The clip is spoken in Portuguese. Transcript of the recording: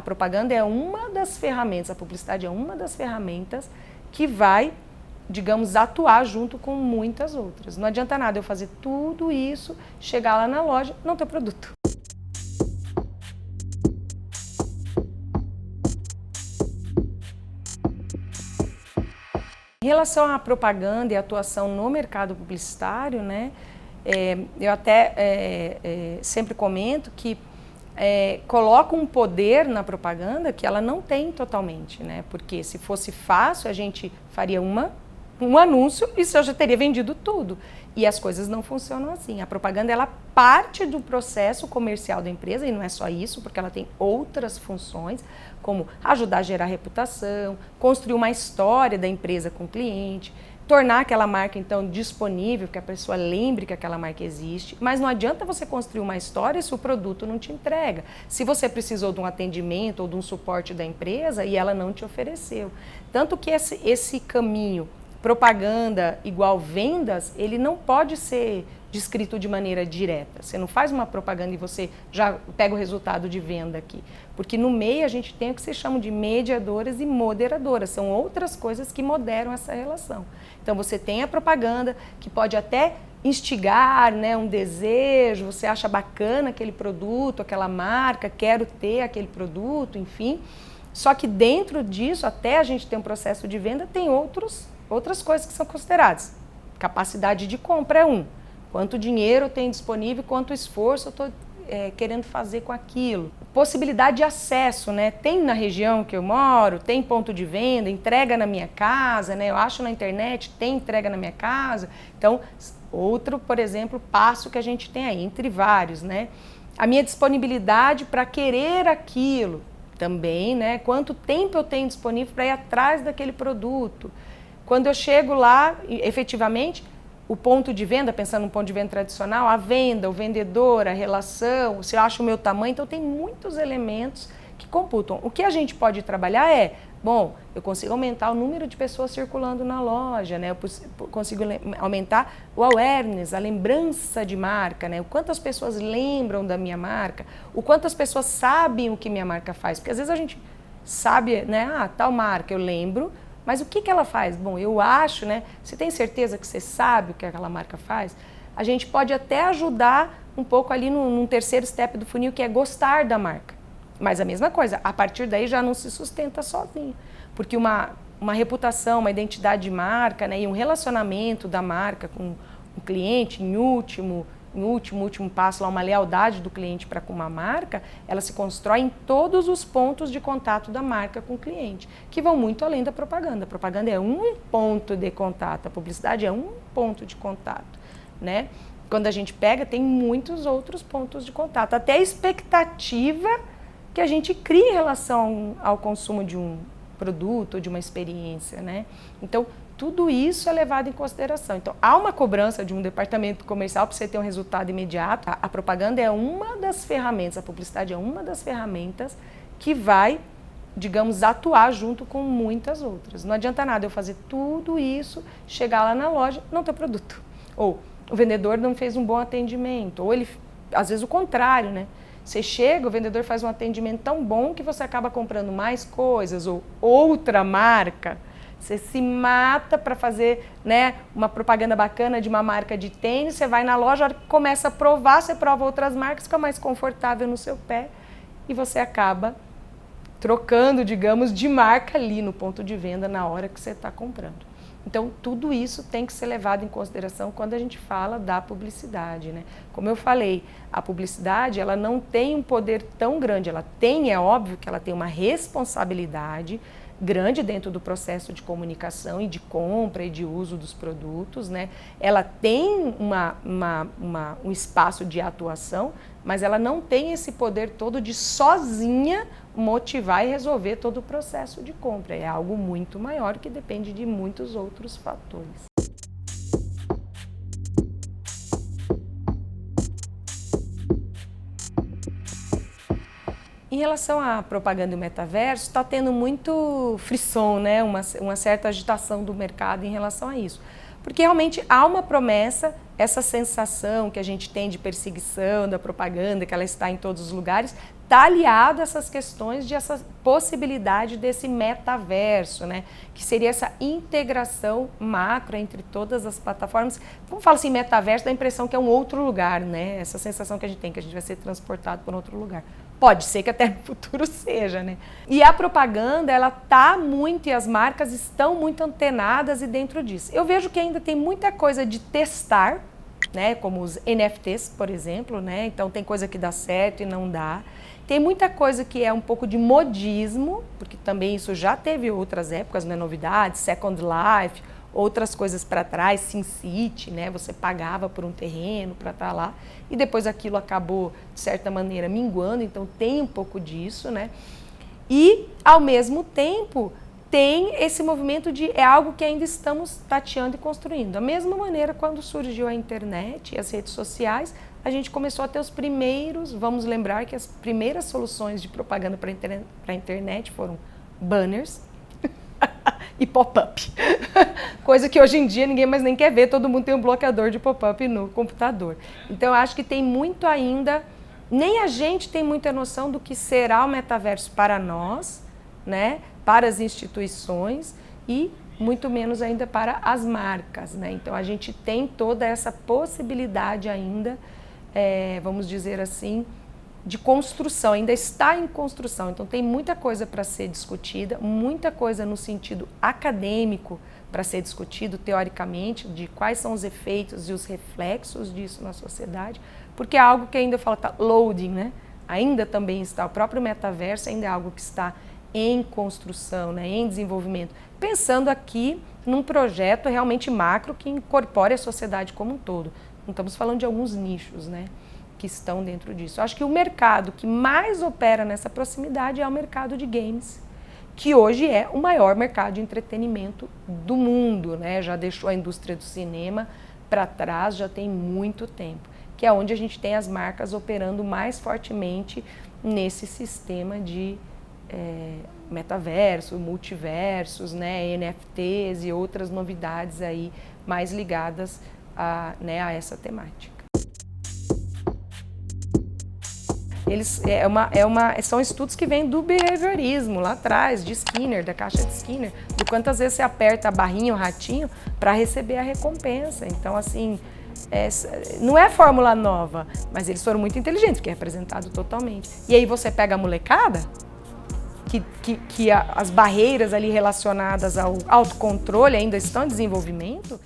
propaganda é uma das ferramentas, a publicidade é uma das ferramentas que vai, digamos, atuar junto com muitas outras. Não adianta nada eu fazer tudo isso, chegar lá na loja, não ter produto. Em relação à propaganda e atuação no mercado publicitário, né, eu até sempre comento que coloca um poder na propaganda que ela não tem totalmente, né? Porque se fosse fácil, a gente faria um anúncio e eu já teria vendido tudo. E as coisas não funcionam assim. A propaganda, ela parte do processo comercial da empresa, e não é só isso, porque ela tem outras funções, como ajudar a gerar reputação, construir uma história da empresa com o cliente, tornar aquela marca, então, disponível, que a pessoa lembre que aquela marca existe. Mas não adianta você construir uma história se o produto não te entrega. Se você precisou de um atendimento ou de um suporte da empresa e ela não te ofereceu. Tanto que esse caminho propaganda igual vendas, ele não pode ser descrito de maneira direta. Você não faz uma propaganda e você já pega o resultado de venda aqui. Porque no meio a gente tem o que se chama de mediadoras e moderadoras. São outras coisas que moderam essa relação. Então você tem a propaganda que pode até instigar, né, um desejo, você acha bacana aquele produto, aquela marca, quero ter aquele produto, enfim. Só que dentro disso, até a gente ter um processo de venda, tem outras coisas que são consideradas. Capacidade de compra é um. Quanto dinheiro eu tenho disponível, quanto esforço eu estou querendo fazer com aquilo. Possibilidade de acesso, né? Tem na região que eu moro, tem ponto de venda, entrega na minha casa, né? Eu acho na internet, tem entrega na minha casa. Então, outro, por exemplo, passo que a gente tem aí, entre vários, né? A minha disponibilidade para querer aquilo também, né? Quanto tempo eu tenho disponível para ir atrás daquele produto. Quando eu chego lá, efetivamente, o ponto de venda, pensando no ponto de venda tradicional, a venda, o vendedor, a relação, se eu acho o meu tamanho, então tem muitos elementos que computam. O que a gente pode trabalhar bom, eu consigo aumentar o número de pessoas circulando na loja, né? Eu consigo aumentar o awareness, a lembrança de marca, né? O quanto as pessoas lembram da minha marca, o quanto as pessoas sabem o que minha marca faz, porque às vezes a gente sabe, né? Tal marca, eu lembro, mas o que ela faz? Bom, eu acho, né? Você tem certeza que você sabe o que aquela marca faz? A gente pode até ajudar um pouco ali num terceiro step do funil, que é gostar da marca. Mas a mesma coisa, a partir daí já não se sustenta sozinho. Porque uma reputação, uma identidade de marca, né, e um relacionamento da marca com o cliente, em último passo, lá, uma lealdade do cliente para com uma marca, ela se constrói em todos os pontos de contato da marca com o cliente, que vão muito além da propaganda. A propaganda é um ponto de contato, a publicidade é um ponto de contato, né? Quando a gente pega, tem muitos outros pontos de contato, até a expectativa que a gente cria em relação ao consumo de um produto ou de uma experiência, né? Então, tudo isso é levado em consideração. Então, há uma cobrança de um departamento comercial para você ter um resultado imediato. A propaganda é uma das ferramentas, a publicidade é uma das ferramentas que vai, digamos, atuar junto com muitas outras. Não adianta nada eu fazer tudo isso, chegar lá na loja, não ter produto. Ou o vendedor não fez um bom atendimento, ou ele, às vezes, o contrário, né? Você chega, o vendedor faz um atendimento tão bom que você acaba comprando mais coisas, ou outra marca. Você se mata para fazer, né, uma propaganda bacana de uma marca de tênis, você vai na loja, a hora que começa a provar, você prova outras marcas, fica mais confortável no seu pé e você acaba trocando, digamos, de marca ali no ponto de venda na hora que você está comprando. Então, tudo isso tem que ser levado em consideração quando a gente fala da publicidade, né? Como eu falei, a publicidade, ela não tem um poder tão grande, ela tem, é óbvio que ela tem uma responsabilidade grande dentro do processo de comunicação e de compra e de uso dos produtos, né? Ela tem um espaço de atuação, mas ela não tem esse poder todo de sozinha motivar e resolver todo o processo de compra. É algo muito maior que depende de muitos outros fatores. Em relação à propaganda e o metaverso, está tendo muito frisson, né? Uma certa agitação do mercado em relação a isso. Porque realmente há uma promessa essa sensação que a gente tem de perseguição da propaganda, que ela está em todos os lugares, está aliado a essas questões de essa possibilidade desse metaverso, né? Que seria essa integração macro entre todas as plataformas. Como fala assim, metaverso, dá a impressão que é um outro lugar, né? Essa sensação que a gente tem, que a gente vai ser transportado para outro lugar. Pode ser que até no futuro seja, né? E a propaganda, ela tá muito, e as marcas estão muito antenadas e dentro disso. Eu vejo que ainda tem muita coisa de testar, né? Como os NFTs, por exemplo, né? Então tem coisa que dá certo e não dá. Tem muita coisa que é um pouco de modismo, porque também isso já teve outras épocas, não é novidade, Second Life, outras coisas para trás, SimCity, né? Você pagava por um terreno para estar lá e depois aquilo acabou, de certa maneira, minguando, então tem um pouco disso, né? E, ao mesmo tempo, tem esse movimento de é algo que ainda estamos tateando e construindo. Da mesma maneira, quando surgiu a internet e as redes sociais, a gente começou a ter os primeiros, vamos lembrar que as primeiras soluções de propaganda para a internet foram banners e pop-up. Coisa que hoje em dia ninguém mais nem quer ver, todo mundo tem um bloqueador de pop-up no computador. Então eu acho que tem muito ainda, nem a gente tem muita noção do que será o metaverso para nós, né, para as instituições e muito menos ainda para as marcas, né? Então a gente tem toda essa possibilidade ainda, vamos dizer assim, de construção, ainda está em construção, então tem muita coisa para ser discutida, muita coisa no sentido acadêmico para ser discutido teoricamente, de quais são os efeitos e os reflexos disso na sociedade, porque é algo que ainda falta loading, né? Ainda também está, o próprio metaverso ainda é algo que está em construção, né? Em desenvolvimento, pensando aqui num projeto realmente macro que incorpore a sociedade como um todo, não estamos falando de alguns nichos, né, que estão dentro disso. Eu acho que o mercado que mais opera nessa proximidade é o mercado de games, que hoje é o maior mercado de entretenimento do mundo, né? Já deixou a indústria do cinema para trás, já tem muito tempo, que é onde a gente tem as marcas operando mais fortemente nesse sistema de metaverso, multiversos, né, NFTs e outras novidades aí mais ligadas a essa temática. São estudos que vêm do behaviorismo, lá atrás, de Skinner, da caixa de Skinner, do quantas vezes você aperta a barrinha, o ratinho, para receber a recompensa. Então, assim, não é fórmula nova, mas eles foram muito inteligentes, porque é representado totalmente. E aí você pega a molecada, que as barreiras ali relacionadas ao autocontrole ainda estão em desenvolvimento,